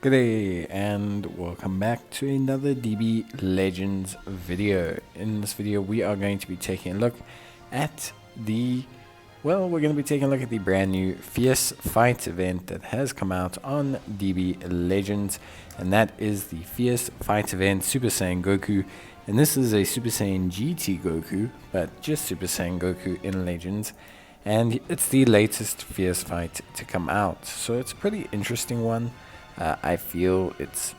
G'day and welcome back to another DB Legends video. In this video we are going to be taking a look at we're going to be taking a look at the brand new Fierce Fight event that has come out on DB Legends, and that is the Fierce Fight event Super Saiyan Goku. And this is a Super Saiyan GT Goku, but just Super Saiyan Goku in Legends. And it's the latest Fierce Fight to come out, so it's a pretty interesting one. I feel it's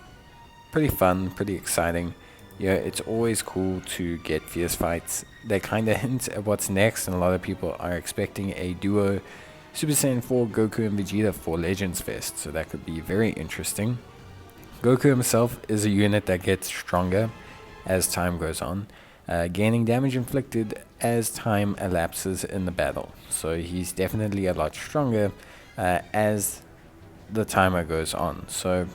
pretty fun, pretty exciting. Yeah, it's always cool to get Fierce Fights. They kind of hint at what's next, and a lot of people are expecting a duo Super Saiyan 4 Goku and Vegeta for Legends Fest, so that could be very interesting. Goku himself is a unit that gets stronger as time goes on, gaining damage inflicted as time elapses in the battle. So he's definitely a lot stronger as the timer goes on, so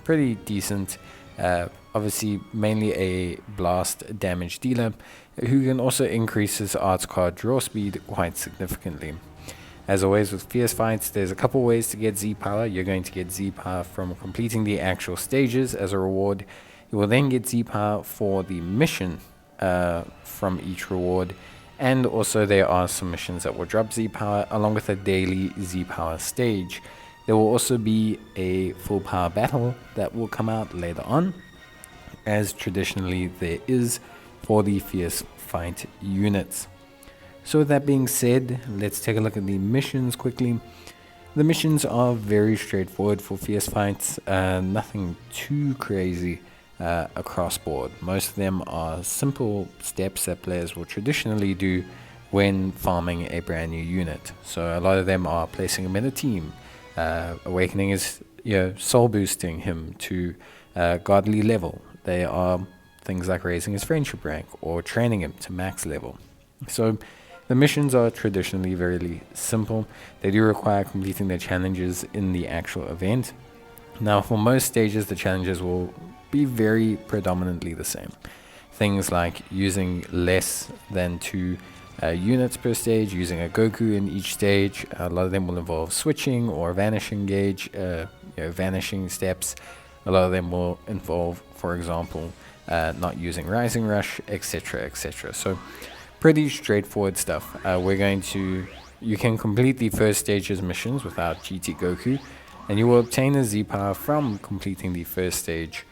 pretty decent. Obviously mainly a blast damage dealer who can also increase his arts card draw speed quite significantly. As always with Fierce Fights, there's a couple ways to get Z power. You're going to get Z power from completing the actual stages as a reward. You will then get Z power for the mission from each reward, and also there are some missions that will drop Z power along with a daily Z power stage. There will also be a full power battle that will come out later on, as traditionally there is for the Fierce Fight units. So with that being said, let's take a look at the missions quickly. The missions are very straightforward for Fierce Fights, nothing too crazy across board. Most of them are simple steps that players will traditionally do when farming a brand new unit. So a lot of them are placing him in a team, awakening his, soul boosting him to godly level. They are things like raising his friendship rank or training him to max level. So the missions are traditionally very simple. They do require completing the challenges in the actual event. Now for most stages the challenges will be very predominantly the same. Things like using less than 2 units per stage, using a Goku in each stage. A lot of them will involve switching or vanishing gauge, vanishing steps. A lot of them will involve, for example, not using Rising Rush, etc, etc. So pretty straightforward stuff. You can complete the first stage's missions without GT Goku, and you will obtain a Z power from completing the first stage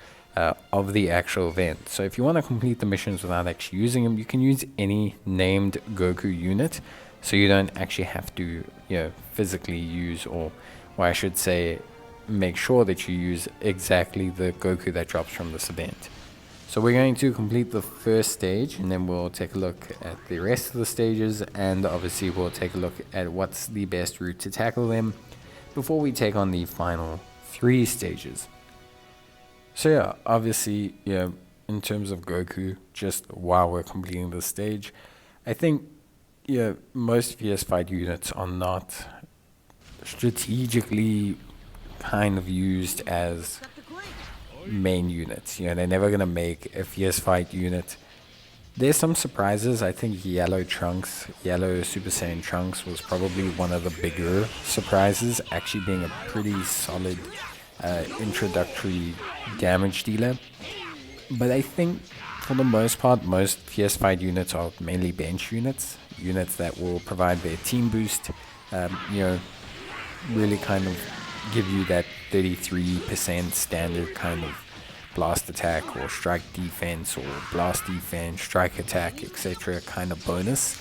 of the actual event. So if you want to complete the missions without actually using them, you can use any named Goku unit, so you don't actually have to physically use, or I should say make sure that you use exactly the Goku that drops from this event. So we're going to complete the first stage, and then we'll take a look at the rest of the stages, and obviously we'll take a look at what's the best route to tackle them before we take on the final 3 stages. So yeah, obviously, in terms of Goku, just while we're completing this stage, I think, most Fierce Fight units are not strategically kind of used as main units. They're never going to make a Fierce Fight unit. There's some surprises. I think Yellow Super Saiyan Trunks was probably one of the bigger surprises, actually being a pretty solid introductory damage dealer. But I think for the most part, most Fierce Fight units are mainly bench units that will provide their team boost, really kind of give you that 33% standard kind of blast attack or strike defense or blast defense, strike attack, etc. kind of bonus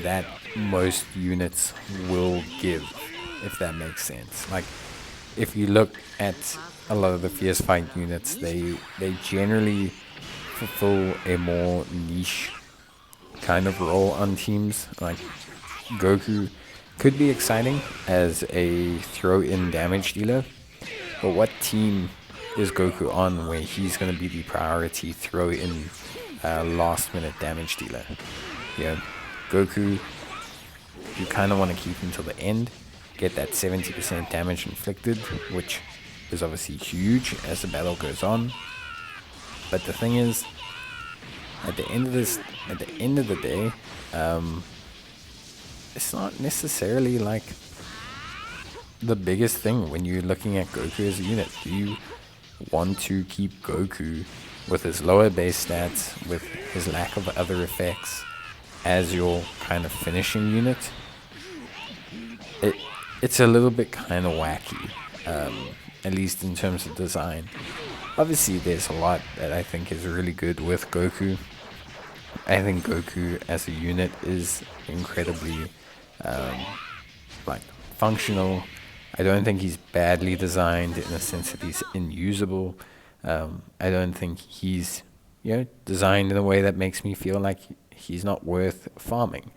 that most units will give, if that makes sense. Like, if you look at a lot of the Fierce Fight units, they generally fulfill a more niche kind of role on teams. Like Goku could be exciting as a throw-in damage dealer, but what team is Goku on where he's going to be the priority throw-in last-minute damage dealer? Goku, you kind of want to keep him till the end, get that 70% damage inflicted, which is obviously huge as the battle goes on. But the thing is, at the end of the day, it's not necessarily like the biggest thing when you're looking at Goku as a unit. Do you want to keep Goku with his lower base stats, with his lack of other effects, as your kind of finishing unit, it's a little bit kind of wacky, at least in terms of design. Obviously, there's a lot that I think is really good with Goku. I think Goku as a unit is incredibly like functional. I don't think he's badly designed in the sense that he's unusable. I don't think he's designed in a way that makes me feel like he's not worth farming.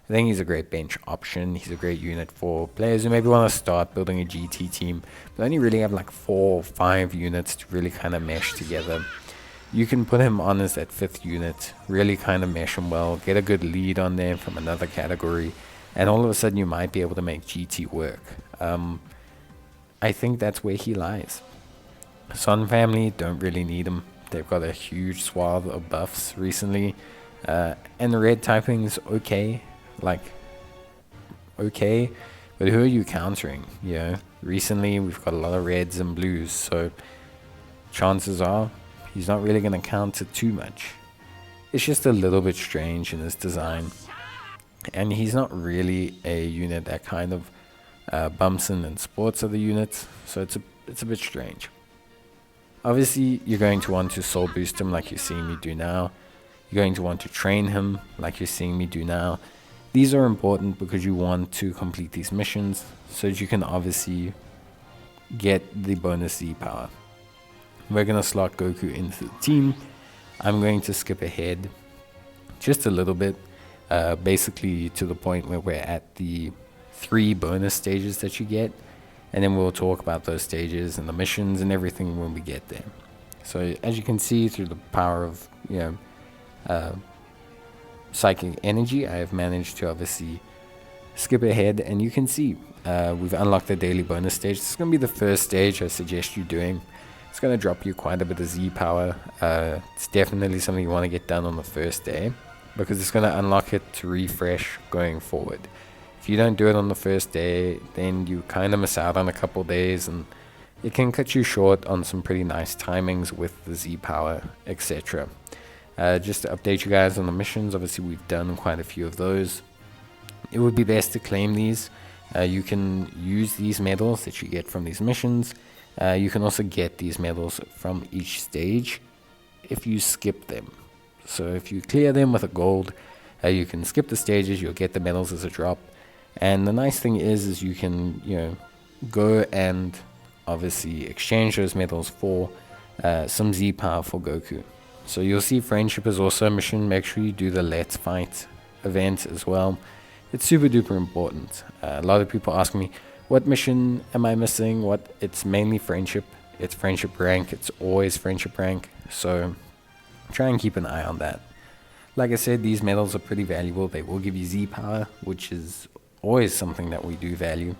I think he's a great bench option. He's a great unit for players who maybe want to start building a GT team, but only really have like 4 or 5 units to really kind of mesh together. You can put him on as that 5th unit, really kind of mesh him well, get a good lead on there from another category, and all of a sudden you might be able to make GT work. I think that's where he lies. Sun family don't really need him. They've got a huge swath of buffs recently, and the red typing's okay. Okay, but who are you countering? Recently we've got a lot of reds and blues, so chances are he's not really going to counter too much. It's just a little bit strange in his design, and he's not really a unit that kind of bumps in and supports other units, so it's a bit strange. Obviously, you're going to want to soul boost him like you're seeing me do now. You're going to want to train him like you're seeing me do now. These are important because you want to complete these missions so that you can obviously get the bonus Z power. We're going to slot Goku into the team. I'm going to skip ahead just a little bit, basically to the point where we're at the 3 bonus stages that you get, and then we'll talk about those stages and the missions and everything when we get there. So as you can see, through the power of psychic energy, I have managed to obviously skip ahead, and you can see we've unlocked the daily bonus stage. This is going to be the first stage I suggest you doing. It's going to drop you quite a bit of Z power. It's definitely something you want to get done on the first day, because it's going to unlock it to refresh going forward. If you don't do it on the first day, then you kind of miss out on a couple days, and it can cut you short on some pretty nice timings with the Z power, etc. Just to update you guys on the missions, obviously we've done quite a few of those. It would be best to claim these. You can use these medals that you get from these missions. You can also get these medals from each stage if you skip them. So if you clear them with a gold, you can skip the stages, you'll get the medals as a drop. And the nice thing is you can go and obviously exchange those medals for some Z power for Goku. So you'll see friendship is also a mission. Make sure you do the Let's Fight event as well. It's super duper important. A lot of people ask me, what mission am I missing? It's mainly friendship. It's friendship rank. It's always friendship rank. So try and keep an eye on that. Like I said, these medals are pretty valuable. They will give you Z power, which is always something that we do value.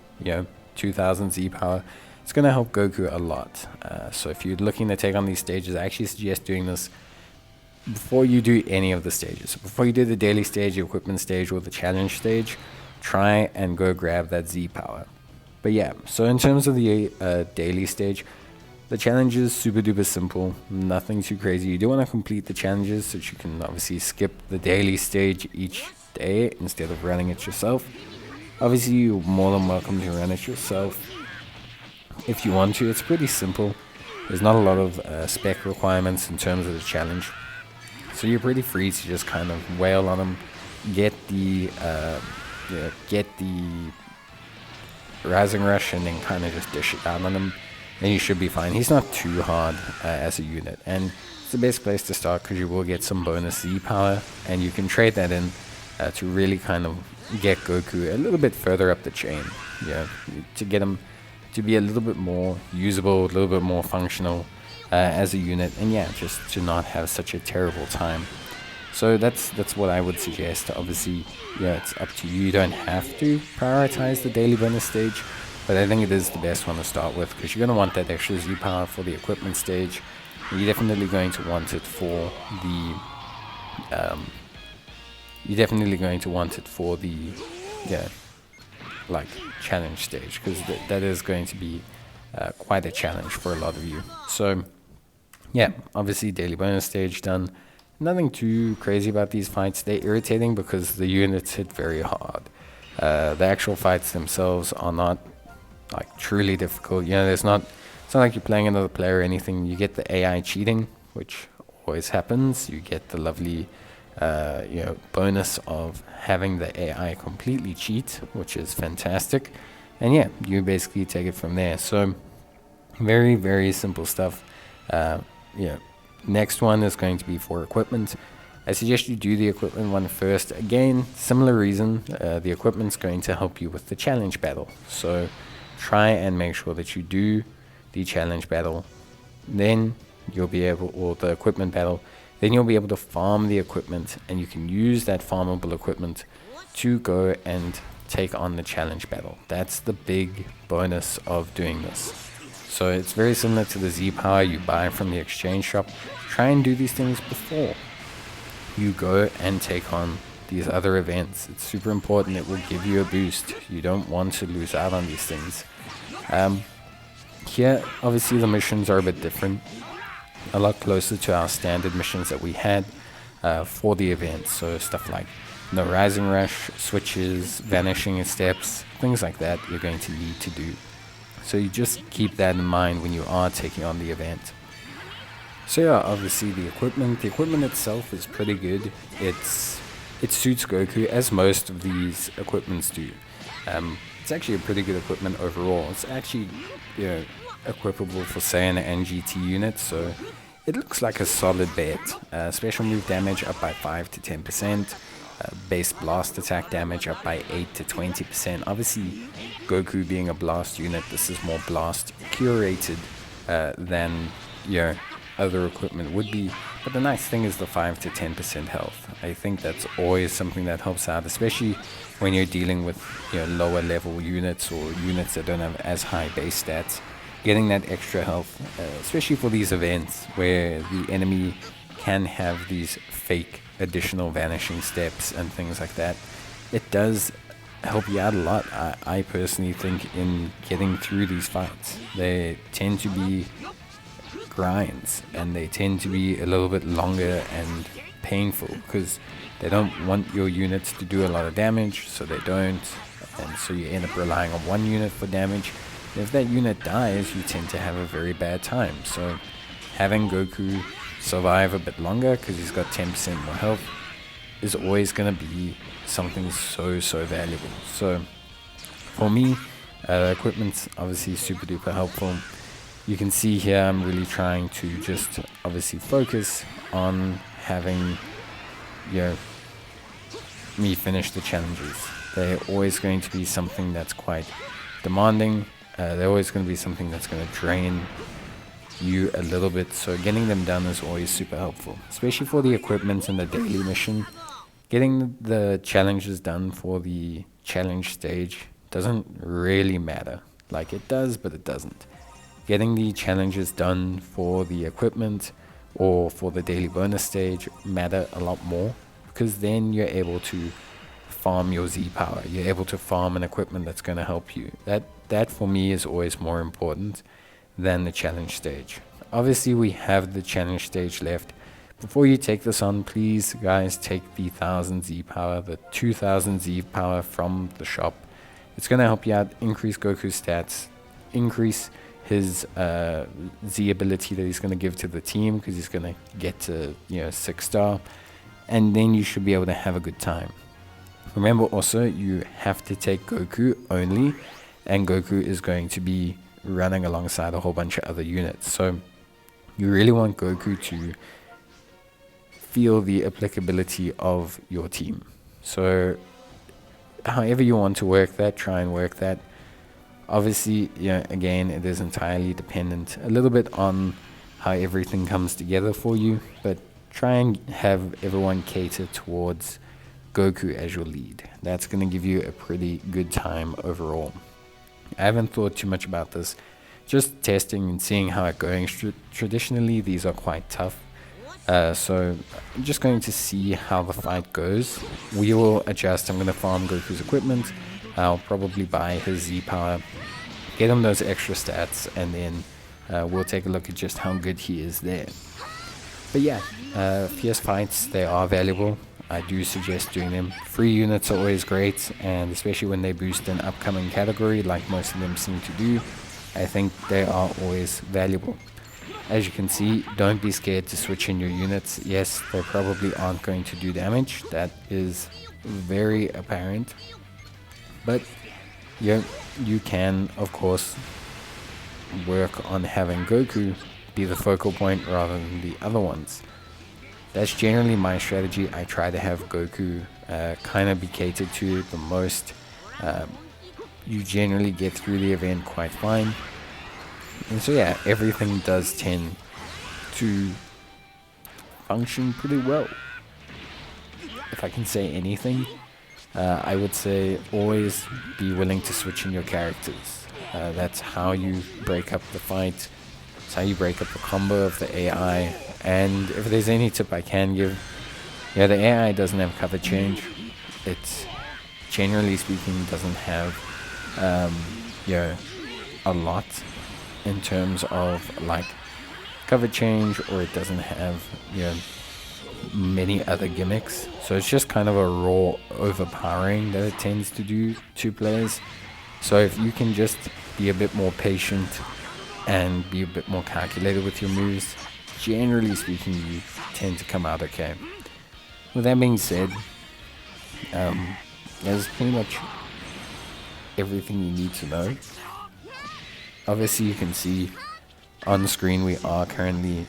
2000 Z power. It's going to help Goku a lot. So if you're looking to take on these stages, I actually suggest doing this before you do any of the stages. So before you do the daily stage, the equipment stage, or the challenge stage, try and go grab that Z power. But yeah, so in terms of the daily stage, the challenge is super duper simple, nothing too crazy. You do want to complete the challenges so that you can obviously skip the daily stage each day instead of running it yourself. Obviously, you're more than welcome to run it yourself if you want to. It's pretty simple. There's not a lot of spec requirements in terms of the challenge, so you're pretty free to just kind of wail on them, get the Rising Rush, and then kind of just dish it out on him, and you should be fine. He's not too hard as a unit, and it's the best place to start because you will get some bonus Z power, and you can trade that in to really kind of get Goku a little bit further up the chain, to get him to be a little bit more usable, a little bit more functional as a unit, and just to not have such a terrible time. So that's what I would suggest. Obviously, it's up to you. You don't have to prioritize the daily bonus stage, but I think it is the best one to start with because you're going to want that extra Z power for the equipment stage. You're definitely going to want it for the challenge stage, because that is going to be quite a challenge for a lot of you. So yeah, obviously daily bonus stage done. Nothing too crazy about these fights. They're irritating because the units hit very hard. The actual fights themselves are not like truly difficult. It's not like you're playing another player or anything. You get the AI cheating, which always happens. You get the lovely bonus of having the AI completely cheat, which is fantastic. And yeah, you basically take it from there. So very, very simple stuff. Next one is going to be for equipment. I suggest you do the equipment one first. Again, similar reason, the equipment's going to help you with the challenge battle. So try and make sure that you do the challenge battle. Then you'll be able, or the equipment battle, then you'll be able to farm the equipment, and you can use that farmable equipment to go and take on the challenge battle. That's the big bonus of doing this. So it's very similar to the Z power you buy from the exchange shop. Try and do these things before you go and take on these other events. It's super important. It will give you a boost. You don't want to lose out on these things. Here, obviously, the missions are a bit different. A lot closer to our standard missions that we had for the event. So stuff like no rising rush, switches, vanishing steps, things like that you're going to need to do. So you just keep that in mind when you are taking on the event. So yeah, obviously the equipment itself is pretty good. It suits Goku, as most of these equipments do. It's actually a pretty good equipment overall. It's actually equipable for Saiyan and GT units, so it looks like a solid bet. Special move damage up by 5 to 10%. Base blast attack damage up by 8 to 20%. Obviously, Goku being a blast unit, this is more blast curated than other equipment would be. But the nice thing is the 5 to 10% health. I think that's always something that helps out, especially when you're dealing with lower level units or units that don't have as high base stats. Getting that extra health, especially for these events where the enemy can have these fake additional vanishing steps and things like that, it does help you out a lot. I personally think in getting through these fights, they tend to be grinds and they tend to be a little bit longer and painful because they don't want your units to do a lot of damage, so they don't, and so you end up relying on one unit for damage. If that unit dies, you tend to have a very bad time. So having Goku survive a bit longer because he's got 10% more health is always going to be something so valuable. So for me, equipment's obviously super duper helpful. You can see here I'm really trying to just obviously focus on having me finish the challenges. They're always going to be something that's quite demanding. They're always going to be something that's going to drain you a little bit, so getting them done is always super helpful, especially for the equipment and the daily mission. Getting the challenges done for the challenge stage doesn't really matter. Like, it does, but it doesn't. Getting the challenges done for the equipment or for the daily bonus stage matter a lot more, because then you're able to farm your Z power. You're able to farm an equipment that's going to help you. That for me is always more important than the challenge stage. Obviously, we have the challenge stage left. Before you take this on, please guys, take the 1000 Z power, the 2000 Z power from the shop. It's going to help you out, increase Goku's stats, increase his Z ability that he's going to give to the team, because he's going to get to 6-star, and then you should be able to have a good time. Remember also, you have to take Goku only, and Goku is going to be running alongside a whole bunch of other units. So you really want Goku to feel the applicability of your team. So however you want to work that, try and work that. Obviously, again, it is entirely dependent a little bit on how everything comes together for you, but try and have everyone cater towards Goku as your lead. That's going to give you a pretty good time overall. I haven't thought too much about this, just testing and seeing how it's going. Traditionally, these are quite tough, so I'm just going to see how the fight goes. We will adjust. I'm going to farm Goku's equipment. I'll probably buy his Z power get him those extra stats, and then we'll take a look at just how good he is there. But yeah, fierce fights, they are valuable. I do suggest doing them. Free units are always great, and especially when they boost an upcoming category like most of them seem to do, I think they are always valuable. As you can see, don't be scared to switch in your units. Yes, they probably aren't going to do damage. That is very apparent. But you can, of course, work on having Goku be the focal point rather than the other ones. That's generally my strategy. I try to have Goku kind of be catered to the most. You generally get through the event quite fine. And so yeah, everything does tend to function pretty well. If I can say anything, I would say always be willing to switch in your characters. That's how you break up the fight. It's how you break up the combo of the AI. And if there's any tip I can give, yeah, the AI doesn't have cover change. It, generally speaking, doesn't have a lot in terms of like cover change, or it doesn't have many other gimmicks. So it's just kind of a raw overpowering that it tends to do to players. So if you can just be a bit more patient and be a bit more calculated with your moves, generally speaking, you tend to come out okay. With that being said, that's pretty much everything you need to know. Obviously, you can see on screen we are currently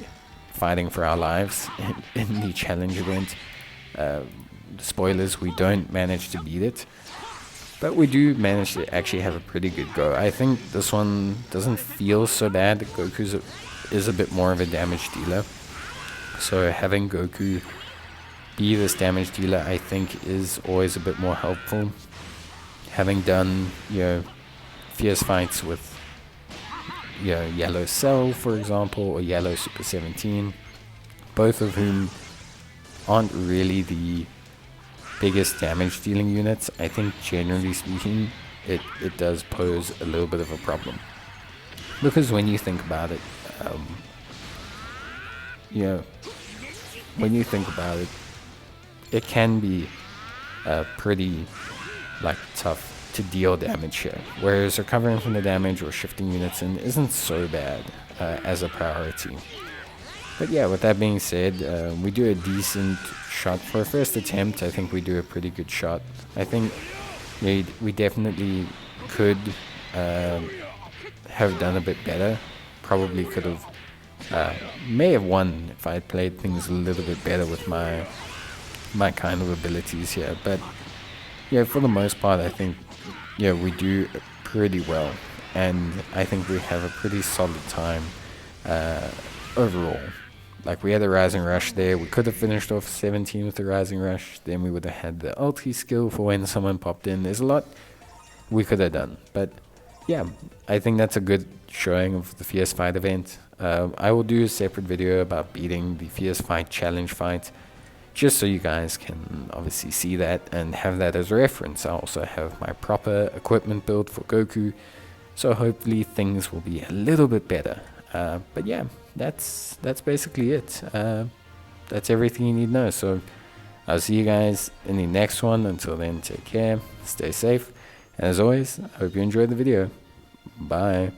fighting for our lives in the challenge event. Spoilers, we don't manage to beat it, but we do manage to actually have a pretty good go. I think this one doesn't feel so bad. Goku is a bit more of a damage dealer, so having Goku be this damage dealer, I think, is always a bit more helpful. Having done fierce fights with Yellow Cell, for example, or Yellow Super 17, both of whom aren't really the biggest damage dealing units, I think generally speaking it does pose a little bit of a problem, because when you think about it, it can be pretty tough to deal damage here, whereas recovering from the damage or shifting units in isn't so bad as a priority. But yeah, with that being said, we do a decent shot for a first attempt. I think we do a pretty good shot. I think we definitely could have done a bit better. Probably could have, may have won if I had played things a little bit better with my kind of abilities here. But yeah, for the most part, I think we do pretty well, and I think we have a pretty solid time overall. We had a Rising Rush there. We could have finished off 17 with the Rising Rush. Then we would have had the ulti skill for when someone popped in. There's a lot we could have done. But yeah, I think that's a good showing of the Fierce Fight event. I will do a separate video about beating the Fierce Fight challenge fight, just so you guys can obviously see that and have that as a reference. I also have my proper equipment build for Goku, so hopefully things will be a little bit better. But yeah, that's basically it. That's everything you need to know. So I'll see you guys in the next one. Until then, take care, stay safe, and as always, I hope you enjoyed the video. Bye.